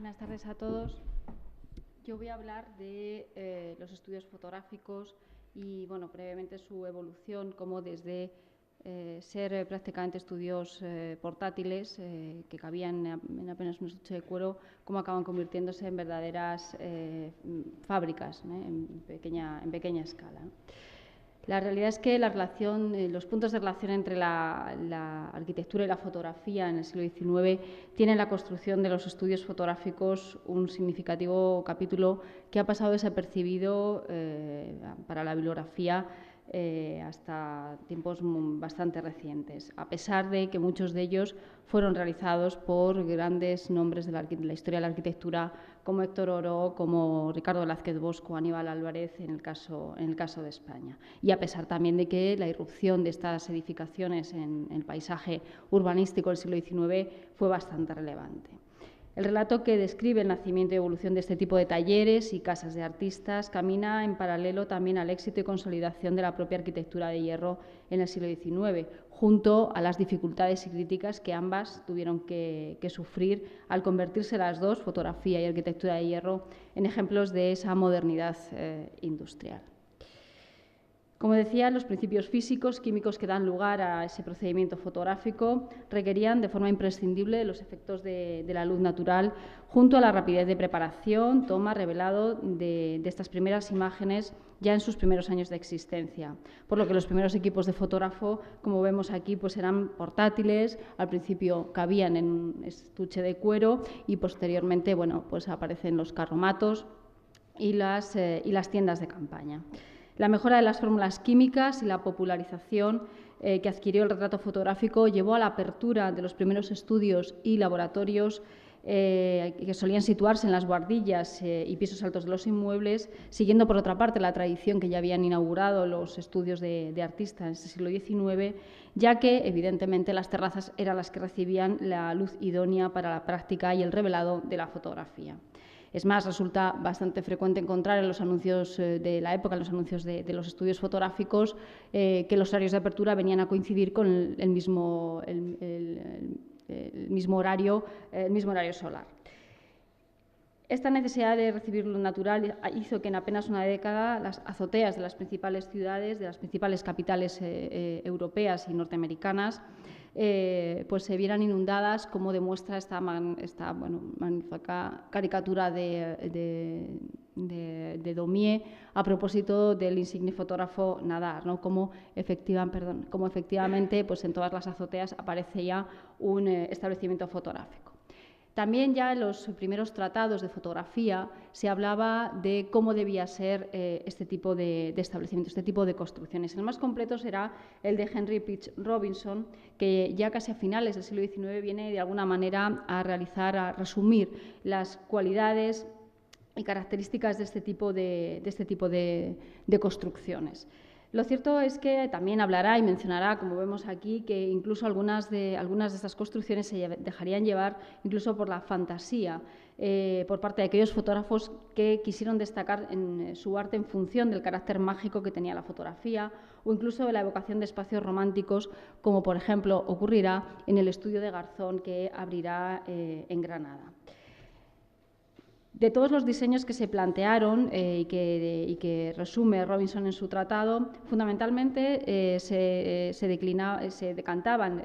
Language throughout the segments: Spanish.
Buenas tardes a todos. Yo voy a hablar de los estudios fotográficos y, brevemente su evolución, como desde ser prácticamente estudios portátiles que cabían en apenas un estuche de cuero, cómo acaban convirtiéndose en verdaderas fábricas en pequeña escala. La realidad es que los puntos de relación entre la arquitectura y la fotografía en el siglo XIX tienen en la construcción de los estudios fotográficos un significativo capítulo que ha pasado desapercibido para la bibliografía hasta tiempos bastante recientes, a pesar de que muchos de ellos fueron realizados por grandes nombres de la historia de la arquitectura, como Héctor Oró, como Ricardo Velázquez Bosco, Aníbal Álvarez, en el caso de España. Y a pesar también de que la irrupción de estas edificaciones en el paisaje urbanístico del siglo XIX fue bastante relevante. El relato que describe el nacimiento y evolución de este tipo de talleres y casas de artistas camina en paralelo también al éxito y consolidación de la propia arquitectura de hierro en el siglo XIX, junto a las dificultades y críticas que ambas tuvieron que sufrir al convertirse las dos, fotografía y arquitectura de hierro, en ejemplos de esa modernidad industrial. Como decía, los principios físicos, químicos que dan lugar a ese procedimiento fotográfico requerían de forma imprescindible los efectos de la luz natural, junto a la rapidez de preparación, toma, revelado de estas primeras imágenes ya en sus primeros años de existencia. Por lo que los primeros equipos de fotógrafo, como vemos aquí, pues eran portátiles, al principio cabían en un estuche de cuero y posteriormente pues aparecen los carromatos y las tiendas de campaña. La mejora de las fórmulas químicas y la popularización que adquirió el retrato fotográfico llevó a la apertura de los primeros estudios y laboratorios que solían situarse en las buhardillas y pisos altos de los inmuebles, siguiendo por otra parte la tradición que ya habían inaugurado los estudios de artistas en este siglo XIX, ya que evidentemente las terrazas eran las que recibían la luz idónea para la práctica y el revelado de la fotografía. Es más, resulta bastante frecuente encontrar en los anuncios de la época, en los anuncios de los estudios fotográficos, que los horarios de apertura venían a coincidir con el mismo horario solar. Esta necesidad de recibir luz natural hizo que en apenas una década las azoteas de las principales ciudades, de las principales capitales europeas y norteamericanas, pues se vieran inundadas, como demuestra esta magnífica caricatura de Daumier a propósito del insigne fotógrafo Nadar, ¿no? Como efectivamente pues en todas las azoteas aparece ya un establecimiento fotográfico. También ya en los primeros tratados de fotografía se hablaba de cómo debía ser este tipo de establecimientos, este tipo de construcciones. El más completo será el de Henry Peach Robinson, que ya casi a finales del siglo XIX viene de alguna manera a resumir las cualidades y características de este tipo de construcciones. Lo cierto es que también hablará y mencionará, como vemos aquí, que incluso algunas de estas construcciones se dejarían llevar incluso por la fantasía por parte de aquellos fotógrafos que quisieron destacar en su arte en función del carácter mágico que tenía la fotografía o incluso de la evocación de espacios románticos, como por ejemplo ocurrirá en el estudio de Garzón que abrirá en Granada. De todos los diseños que se plantearon y que resume Robinson en su tratado, fundamentalmente se decantaban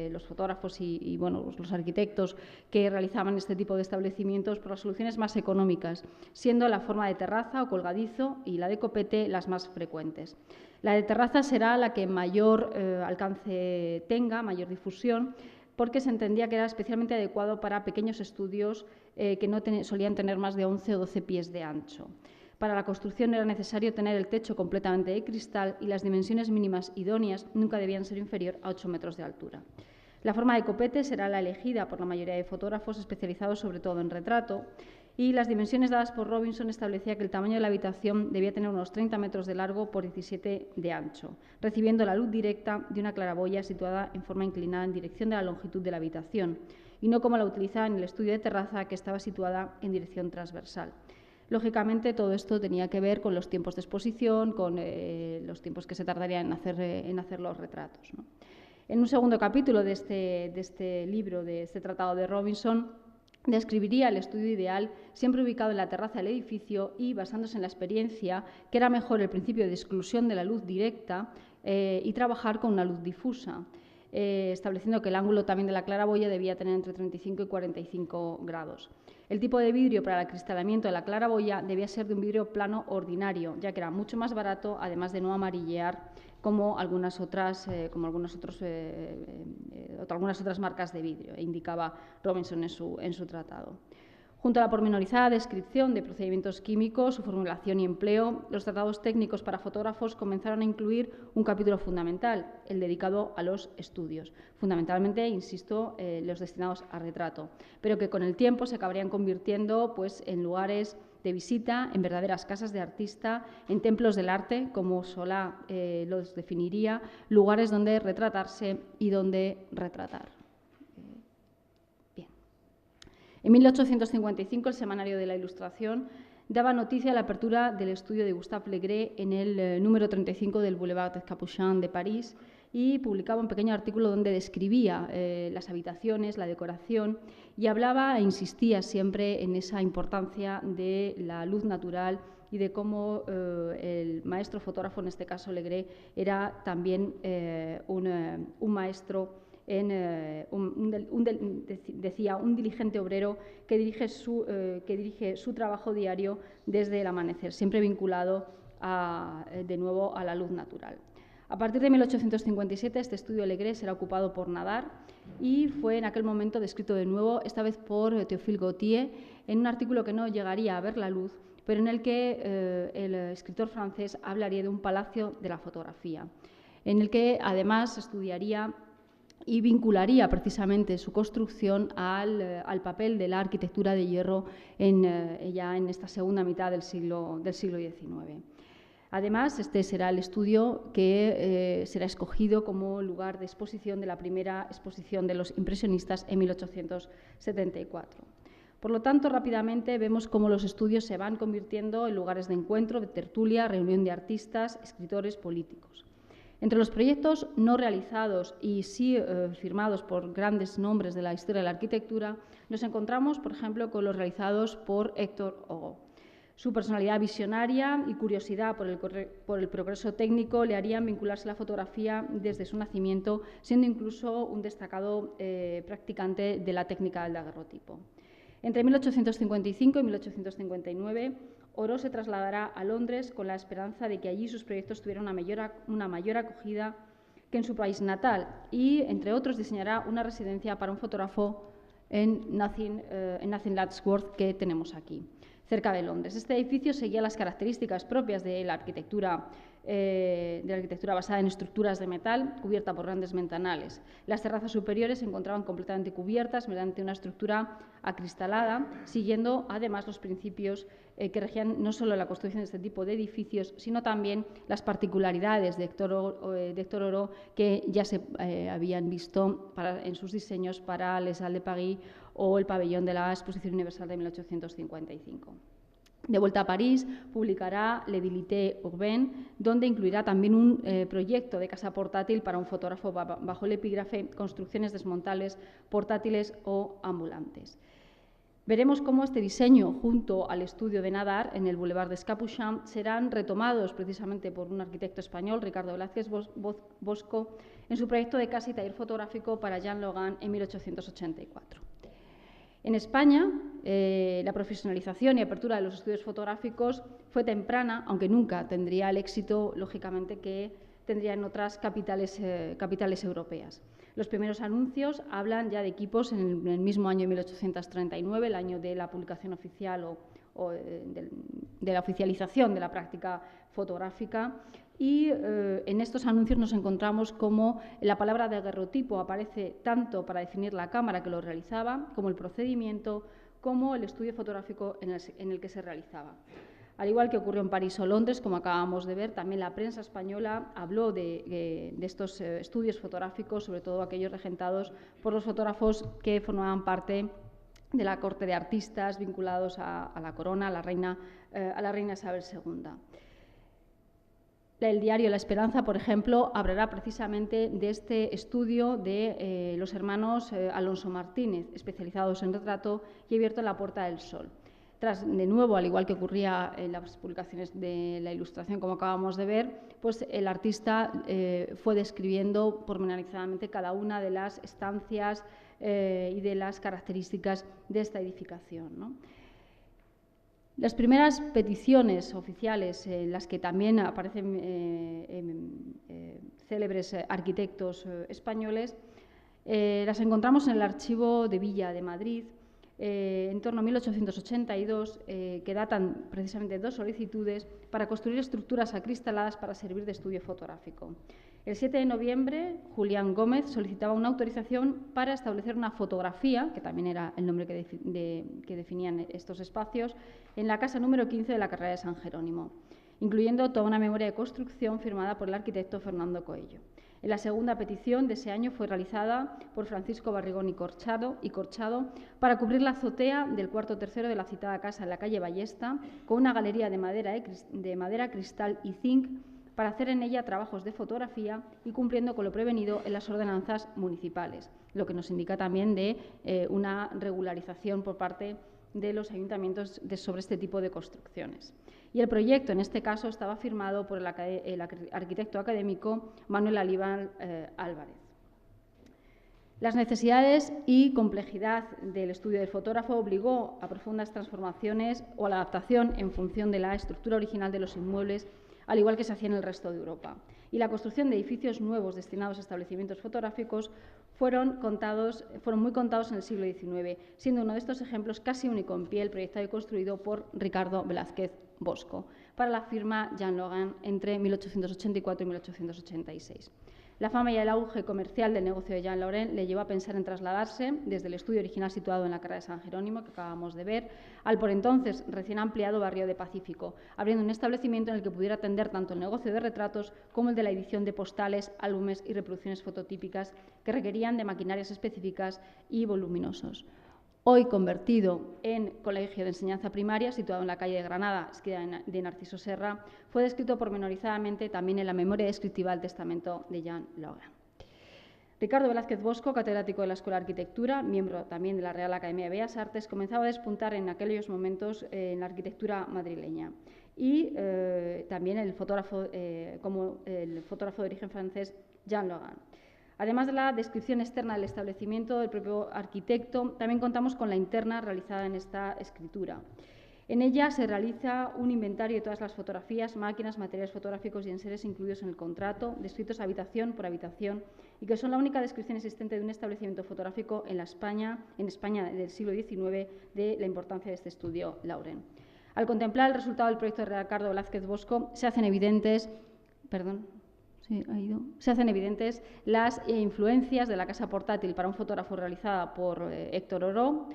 los fotógrafos y los arquitectos que realizaban este tipo de establecimientos por las soluciones más económicas, siendo la forma de terraza o colgadizo y la de copete las más frecuentes. La de terraza será la que mayor alcance tenga, mayor difusión, porque se entendía que era especialmente adecuado para pequeños estudios que no solían tener más de 11 o 12 pies de ancho. Para la construcción era necesario tener el techo completamente de cristal y las dimensiones mínimas idóneas nunca debían ser inferior a 8 metros de altura. La forma de copete será la elegida por la mayoría de fotógrafos especializados sobre todo en retrato, y las dimensiones dadas por Robinson establecía que el tamaño de la habitación debía tener unos 30 metros de largo por 17 de ancho, recibiendo la luz directa de una claraboya situada en forma inclinada en dirección de la longitud de la habitación, y no como la utilizaba en el estudio de terraza, que estaba situada en dirección transversal. Lógicamente, todo esto tenía que ver con los tiempos de exposición, con los tiempos que se tardarían en hacer los retratos, ¿no? En un segundo capítulo de este libro, de este tratado de Robinson, describiría el estudio ideal siempre ubicado en la terraza del edificio y basándose en la experiencia que era mejor el principio de exclusión de la luz directa y trabajar con una luz difusa, estableciendo que el ángulo también de la claraboya debía tener entre 35 y 45 grados. El tipo de vidrio para el acristalamiento de la claraboya debía ser de un vidrio plano ordinario, ya que era mucho más barato, además de no amarillear como algunas otras marcas de vidrio, indicaba Robinson en su tratado. Junto a la pormenorizada descripción de procedimientos químicos, su formulación y empleo, los tratados técnicos para fotógrafos comenzaron a incluir un capítulo fundamental, el dedicado a los estudios, fundamentalmente, insisto, los destinados a retrato, pero que con el tiempo se acabarían convirtiendo pues, en lugares de visita, en verdaderas casas de artista, en templos del arte, como Solá los definiría, lugares donde retratarse y donde retratar. Bien. En 1855, el Semanario de la Ilustración daba noticia de la apertura del estudio de Gustave Legret en el número 35 del Boulevard des Capucins de París y publicaba un pequeño artículo donde describía las habitaciones, la decoración y hablaba e insistía siempre en esa importancia de la luz natural y de cómo el maestro fotógrafo, en este caso Legret, era también un maestro, decía, un diligente obrero que dirige su trabajo diario desde el amanecer, siempre vinculado de nuevo a la luz natural. A partir de 1857, este estudio Legret será ocupado por Nadar y fue en aquel momento descrito de nuevo, esta vez por Théophile Gautier, en un artículo que no llegaría a ver la luz, pero en el que el escritor francés hablaría de un palacio de la fotografía, en el que además estudiaría y vincularía precisamente su construcción al papel de la arquitectura de hierro ya en esta segunda mitad del siglo XIX. Además, este será el estudio que será escogido como lugar de exposición de la primera exposición de los impresionistas en 1874. Por lo tanto, rápidamente vemos cómo los estudios se van convirtiendo en lugares de encuentro, de tertulia, reunión de artistas, escritores, políticos. Entre los proyectos no realizados y sí firmados por grandes nombres de la historia de la arquitectura, nos encontramos, por ejemplo, con los realizados por Hector Hogo. Su personalidad visionaria y curiosidad por el progreso técnico le harían vincularse a la fotografía desde su nacimiento, siendo incluso un destacado practicante de la técnica del daguerrotipo. Entre 1855 y 1859, Oro se trasladará a Londres con la esperanza de que allí sus proyectos tuvieran una mayor acogida que en su país natal y, entre otros, diseñará una residencia para un fotógrafo en Nothing Ladsworth que tenemos aquí, cerca de Londres. Este edificio seguía las características propias de la arquitectura basada en estructuras de metal, cubierta por grandes ventanales. Las terrazas superiores se encontraban completamente cubiertas mediante una estructura acristalada, siguiendo además los principios que regían no solo la construcción de este tipo de edificios, sino también las particularidades de Hector Oro que ya se habían visto en sus diseños para Les Halles de Paris o el pabellón de la Exposición Universal de 1855. De vuelta a París, publicará L'Edilité Urbaine, donde incluirá también un proyecto de casa portátil para un fotógrafo bajo el epígrafe Construcciones desmontables, portátiles o ambulantes. Veremos cómo este diseño, junto al estudio de Nadar en el Boulevard des Capucins, serán retomados precisamente por un arquitecto español, Ricardo Velázquez Bosco, en su proyecto de casa y taller fotográfico para Jean Logan en 1884. En España, la profesionalización y apertura de los estudios fotográficos fue temprana, aunque nunca tendría el éxito, lógicamente, que tendría en otras capitales europeas. Los primeros anuncios hablan ya de equipos en el mismo año de 1839, el año de la publicación oficial de la oficialización de la práctica fotográfica, y en estos anuncios nos encontramos como la palabra daguerrotipo aparece tanto para definir la cámara que lo realizaba, como el procedimiento, como el estudio fotográfico en el que se realizaba. Al igual que ocurrió en París o Londres, como acabamos de ver, también la prensa española habló de estos estudios fotográficos, sobre todo aquellos regentados por los fotógrafos que formaban parte de la corte de artistas vinculados a la corona, a la reina Isabel II. El diario La Esperanza, por ejemplo, hablará precisamente de este estudio de los hermanos Alonso Martínez, especializados en retrato y abierto La Puerta del Sol. Tras, de nuevo, al igual que ocurría en las publicaciones de la Ilustración, como acabamos de ver, pues el artista fue describiendo pormenorizadamente cada una de las estancias y de las características de esta edificación, ¿no? Las primeras peticiones oficiales, en las que también aparecen célebres arquitectos españoles, las encontramos en el Archivo de Villa de Madrid, en torno a 1882, que datan precisamente dos solicitudes para construir estructuras acristaladas para servir de estudio fotográfico. El 7 de noviembre, Julián Gómez solicitaba una autorización para establecer una fotografía, que también era el nombre que definían estos espacios, en la casa número 15 de la carrera de San Jerónimo, incluyendo toda una memoria de construcción firmada por el arquitecto Fernando Coello. En la segunda petición de ese año fue realizada por Francisco Barrigón y Corchado para cubrir la azotea del cuarto tercero de la citada casa en la calle Ballesta con una galería de madera, cristal y zinc para hacer en ella trabajos de fotografía y cumpliendo con lo prevenido en las ordenanzas municipales, lo que nos indica también de una regularización por parte de los ayuntamientos sobre este tipo de construcciones. Y el proyecto, en este caso, estaba firmado por el arquitecto académico Manuel Alíbar Álvarez. Las necesidades y complejidad del estudio del fotógrafo obligó a profundas transformaciones o a la adaptación en función de la estructura original de los inmuebles, al igual que se hacía en el resto de Europa. Y la construcción de edificios nuevos destinados a establecimientos fotográficos fueron muy contados en el siglo XIX, siendo uno de estos ejemplos casi único en pie el proyectado y construido por Ricardo Velázquez Bosco para la firma Jean Laurent entre 1884 y 1886. La fama y el auge comercial del negocio de Jean Laurent le llevó a pensar en trasladarse desde el estudio original situado en la carrera de San Jerónimo, que acabamos de ver, al por entonces recién ampliado barrio de Pacífico, abriendo un establecimiento en el que pudiera atender tanto el negocio de retratos como el de la edición de postales, álbumes y reproducciones fototípicas que requerían de maquinarias específicas y voluminosos. Hoy convertido en colegio de enseñanza primaria, situado en la calle de Granada, esquina de Narciso Serra, fue descrito pormenorizadamente también en la memoria descriptiva del testamento de Jean Laurent. Ricardo Velázquez Bosco, catedrático de la Escuela de Arquitectura, miembro también de la Real Academia de Bellas Artes, comenzaba a despuntar en aquellos momentos en la arquitectura madrileña. Y también como el fotógrafo de origen francés Jean Laurent. Además de la descripción externa del establecimiento del propio arquitecto, también contamos con la interna realizada en esta escritura. En ella se realiza un inventario de todas las fotografías, máquinas, materiales fotográficos y enseres incluidos en el contrato, descritos habitación por habitación, y que son la única descripción existente de un establecimiento fotográfico en España del siglo XIX, de la importancia de este estudio Laurent. Al contemplar el resultado del proyecto de Ricardo Velázquez Bosco, se hacen evidentes las influencias de la casa portátil para un fotógrafo realizada por Héctor Oró,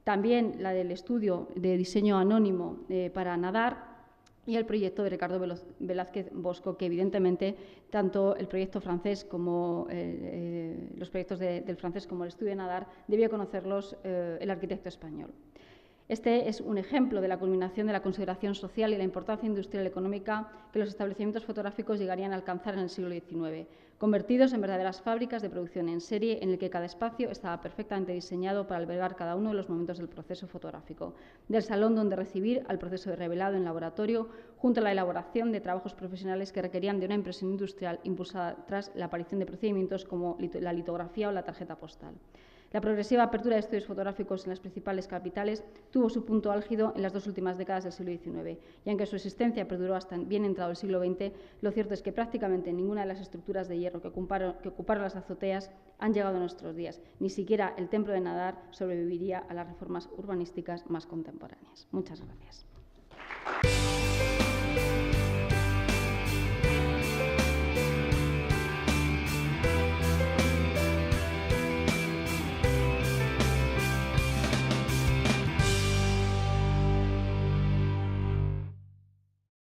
también la del estudio de diseño anónimo para Nadar y el proyecto de Ricardo Velázquez Bosco, que evidentemente tanto el proyecto francés como los proyectos del francés como el estudio de Nadar debía conocerlos el arquitecto español. Este es un ejemplo de la culminación de la consideración social y la importancia industrial y económica que los establecimientos fotográficos llegarían a alcanzar en el siglo XIX, convertidos en verdaderas fábricas de producción en serie en el que cada espacio estaba perfectamente diseñado para albergar cada uno de los momentos del proceso fotográfico, del salón donde recibir al proceso de revelado en laboratorio, junto a la elaboración de trabajos profesionales que requerían de una impresión industrial impulsada tras la aparición de procedimientos como la litografía o la tarjeta postal. La progresiva apertura de estudios fotográficos en las principales capitales tuvo su punto álgido en las dos últimas décadas del siglo XIX, y aunque su existencia perduró hasta bien entrado el siglo XX, lo cierto es que prácticamente ninguna de las estructuras de hierro que ocuparon las azoteas han llegado a nuestros días. Ni siquiera el Templo de Nadar sobreviviría a las reformas urbanísticas más contemporáneas. Muchas gracias.